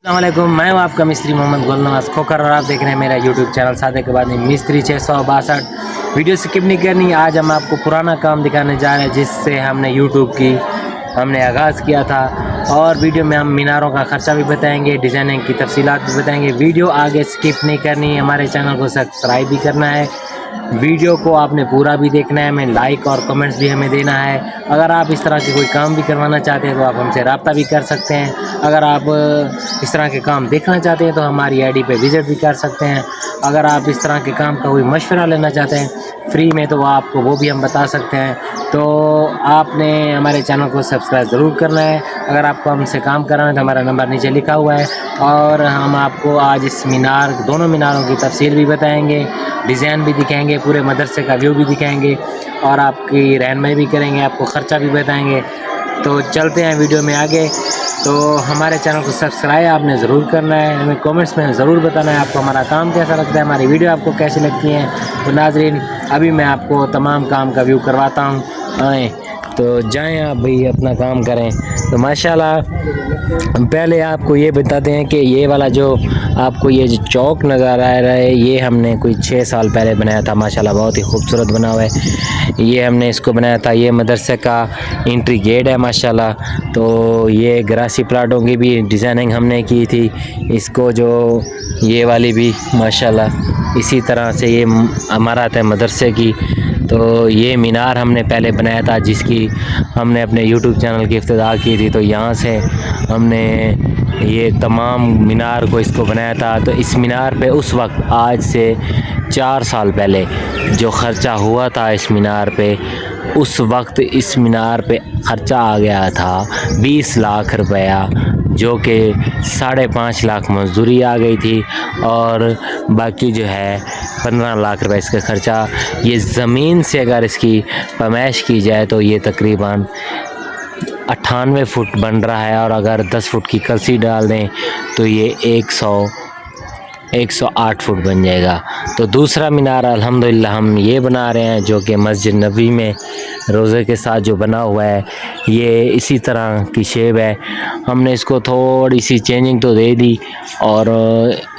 अस्सलामुअलैकुम, मैं हूं आपका मिस्त्री मोहम्मद गुलनवाज खोकर और आप देख रहे हैं मेरा यूट्यूब चैनल सादे के बाद मिस्त्री 662। वीडियो स्किप नहीं करनी। आज हम आपको पुराना काम दिखाने जा रहे हैं जिससे हमने यूट्यूब की आगाज़ किया था। और वीडियो में हम मीनारों का ख़र्चा भी बताएंगे, डिज़ाइनिंग की तफसीलात भी बताएंगे। वीडियो आगे स्किप नहीं करनी, हमारे चैनल को सब्सक्राइब भी करना है। वीडियो को आपने पूरा भी देखना है, हमें लाइक और कमेंट्स भी हमें देना है। अगर आप इस तरह के कोई काम भी करवाना चाहते हैं तो आप हमसे रब्ता भी कर सकते हैं। अगर आप इस तरह के काम देखना चाहते हैं तो हमारी आईडी पे विज़िट भी कर सकते हैं। अगर आप इस तरह के काम का कोई मशवरा लेना चाहते हैं फ्री में तो आपको वो भी हम बता सकते हैं। तो आपने हमारे चैनल को सब्सक्राइब ज़रूर करना है। अगर आपको हमसे काम कराना है तो हमारा नंबर नीचे लिखा हुआ है। और हम आपको आज इस दोनों मीनारों की तफसील भी बताएंगे, डिज़ाइन भी दिखाएंगे, पूरे मदरसे का व्यू भी दिखाएंगे और आपकी रहनुमाई भी करेंगे, आपको ख़र्चा भी बताएंगे। तो चलते हैं वीडियो में आगे। तो हमारे चैनल को सब्सक्राइब आपने ज़रूर करना है। हमें कमेंट्स में ज़रूर बताना है आपको हमारा काम कैसा लगता है, हमारी वीडियो आपको कैसी लगती हैं। तो नाज़रीन, अभी मैं आपको तमाम काम का व्यू करवाता हूँ। आएँ तो जाएं आप भाई, अपना काम करें। तो माशाल्लाह पहले आपको ये बताते हैं कि ये वाला जो आपको ये जो चौक नज़र आ रहा है ये हमने कोई 6 साल पहले बनाया था। माशाल्लाह बहुत ही खूबसूरत बना हुआ है। ये हमने इसको बनाया था। ये मदरसे का एंट्री गेट है माशाल्लाह। तो ये ग्रासी प्लाटों की भी डिज़ाइनिंग हमने की थी। इसको जो ये वाली भी माशाल्लाह इसी तरह से ये इमारत है मदरसे की। तो ये मीनार हमने पहले बनाया था जिसकी हमने अपने यूट्यूब चैनल की इफ्तिदा की थी। तो यहाँ से हमने ये तमाम मीनार को इसको बनाया था। तो इस मीनार पे उस वक्त आज से 4 साल पहले जो ख़र्चा हुआ था इस मीनार पे, उस वक्त इस मीनार पे ख़र्चा आ गया था 20 लाख रुपया, जो कि 5.5 लाख मजदूरी आ गई थी और बाकी जो है 15 लाख रुपए इसका ख़र्चा। ये ज़मीन से अगर इसकी पैमाइश की जाए तो ये तकरीबन 98 फुट बन रहा है और अगर 10 फुट की कलसी डाल दें तो ये 108 फुट बन जाएगा। तो दूसरा मीनार अल्हम्दुलिल्लाह हम ये बना रहे हैं जो कि मस्जिद नबी में रोज़े के साथ जो बना हुआ है ये इसी तरह की शेप है। हमने इसको थोड़ी सी चेंजिंग तो दे दी और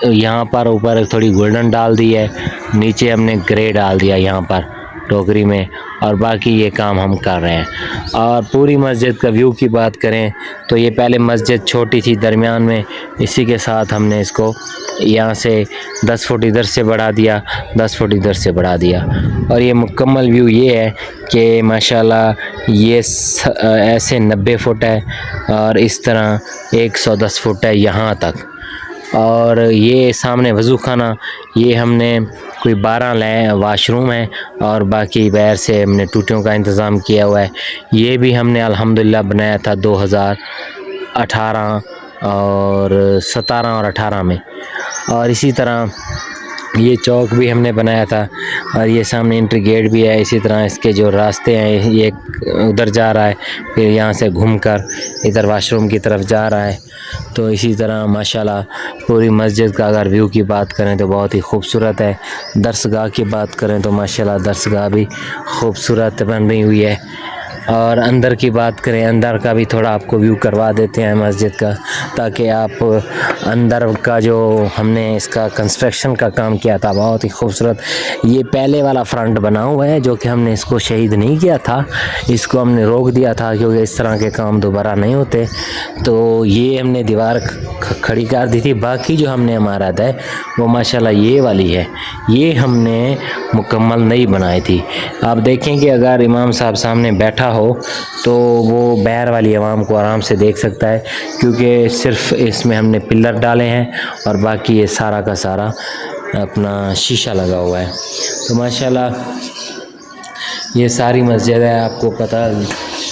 यहाँ पर ऊपर थोड़ी गोल्डन डाल दी है, नीचे हमने ग्रे डाल दिया यहाँ पर टोकरी में, और बाकी ये काम हम कर रहे हैं। और पूरी मस्जिद का व्यू की बात करें तो ये पहले मस्जिद छोटी थी दरमियान में, इसी के साथ हमने इसको यहाँ से 10 फुट इधर से बढ़ा दिया, 10 फुट इधर से बढ़ा दिया। और ये मुकम्मल व्यू ये है कि माशाल्लाह ये ऐसे 90 फुट है और इस तरह 110 फुट है यहाँ तक। और ये सामने वज़ू खाना, ये हमने कोई 12 वाशरूम है और बाकी बाहर से हमने टूटियों का इंतज़ाम किया हुआ है। ये भी हमने अल्हम्दुलिल्लाह बनाया था 2018 और 17 और 18 में। और इसी तरह ये चौक भी हमने बनाया था और ये सामने एंट्री गेट भी है। इसी तरह इसके जो रास्ते हैं ये उधर जा रहा है, फिर यहाँ से घूमकर इधर वाशरूम की तरफ जा रहा है। तो इसी तरह माशाल्लाह पूरी मस्जिद का अगर व्यू की बात करें तो बहुत ही खूबसूरत है। दरसगाह की बात करें तो माशाल्लाह दरसगाह भी खूबसूरत बन रही हुई है। और अंदर की बात करें, अंदर का भी थोड़ा आपको व्यू करवा देते हैं मस्जिद का, ताकि आप अंदर का जो हमने इसका कंस्ट्रक्शन का काम किया था बहुत ही खूबसूरत। ये पहले वाला फ्रंट बना हुआ है जो कि हमने इसको शहीद नहीं किया था, इसको हमने रोक दिया था क्योंकि इस तरह के काम दोबारा नहीं होते। तो ये हमने दीवार खड़ी कर दी थी। बाकी जो हमने इमारत है वो माशाल्लाह ये वाली है, ये हमने मुकम्मल नई बनाई थी। आप देखें कि अगर इमाम साहब सामने बैठा हो तो वो बाहर वाली आवाम को आराम से देख सकता है, क्योंकि सिर्फ इसमें हमने पिलर डाले हैं और बाकी ये सारा का सारा अपना शीशा लगा हुआ है। तो माशाल्लाह ये सारी मस्जिद है, आपको पता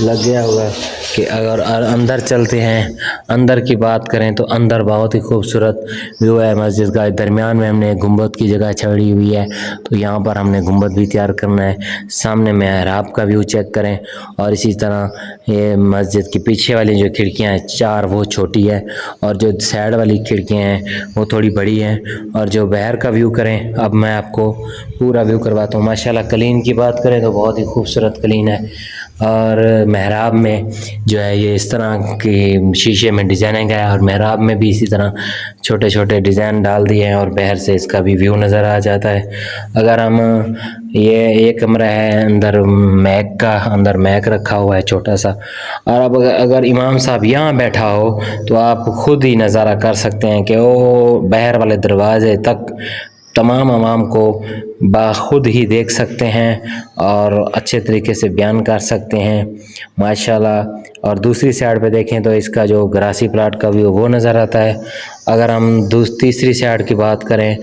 लग गया होगा कि अगर अंदर चलते हैं, अंदर की बात करें तो अंदर बहुत ही खूबसूरत व्यू है मस्जिद का। दरमियान में हमने गुंबद की जगह छोड़ी हुई है, तो यहाँ पर हमने गुंबद भी तैयार करना है। सामने मेहराब का व्यू चेक करें और इसी तरह ये मस्जिद की पीछे वाली जो खिड़कियाँ हैं 4 वो छोटी है और जो साइड वाली खिड़कियाँ हैं वो थोड़ी बड़ी हैं। और जो बाहर का व्यू करें, अब मैं आपको पूरा व्यू करवाता हूँ। माशाल्लाह कलीन की बात करें तो बहुत ही खूबसूरत कलीन है। और महराब में जो है ये इस तरह की शीशे में डिज़ाइनिंग है, और महराब में भी इसी तरह छोटे छोटे डिज़ाइन डाल दिए हैं और बाहर से इसका भी व्यू नज़र आ जाता है। अगर हम ये कमरा है, अंदर मैक रखा हुआ है छोटा सा, और अब अगर इमाम साहब यहाँ बैठा हो तो आप खुद ही नज़ारा कर सकते हैं कि वो बाहर वाले दरवाजे तक तमाम अवाम को बाखुद ही देख सकते हैं और अच्छे तरीके से बयान कर सकते हैं माशाल्लाह। और दूसरी साइड पे देखें तो इसका जो ग्रासी प्लाट का व्यू वो नज़र आता है। अगर हम तीसरी साइड की बात करें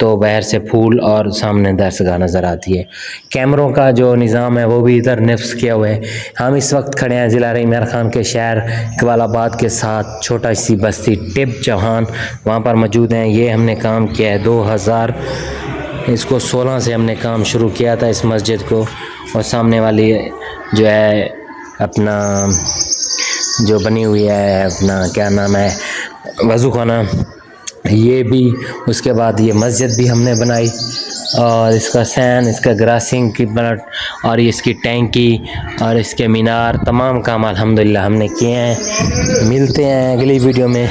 तो बाहर से फूल और सामने दरसगाह नज़र आती है। कैमरों का जो निज़ाम है वो भी इधर निफ्स किया हुआ है। हम इस वक्त खड़े हैं ज़िला इमरान खान के शहर इकबालाबाद के साथ छोटा सी बस्ती टिप चौहान, वहाँ पर मौजूद हैं। ये हमने काम किया है 2016 से हमने काम शुरू किया था इस मस्जिद को। और सामने वाली जो है अपना जो बनी हुई है अपना क्या नाम है वज़ू खाना, ये भी, उसके बाद ये मस्जिद भी हमने बनाई, और इसका सैन, इसका ग्रासिंग की प्लाट और इसकी टैंकी और इसके मीनार, तमाम काम अल्हम्दुलिल्लाह हमने किए हैं। मिलते हैं अगली वीडियो में,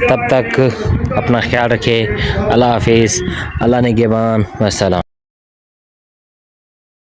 तब तक अपना ख्याल रखें। अल्लाह हाफिज़, अल्लाह निगहबान, वस्सलाम।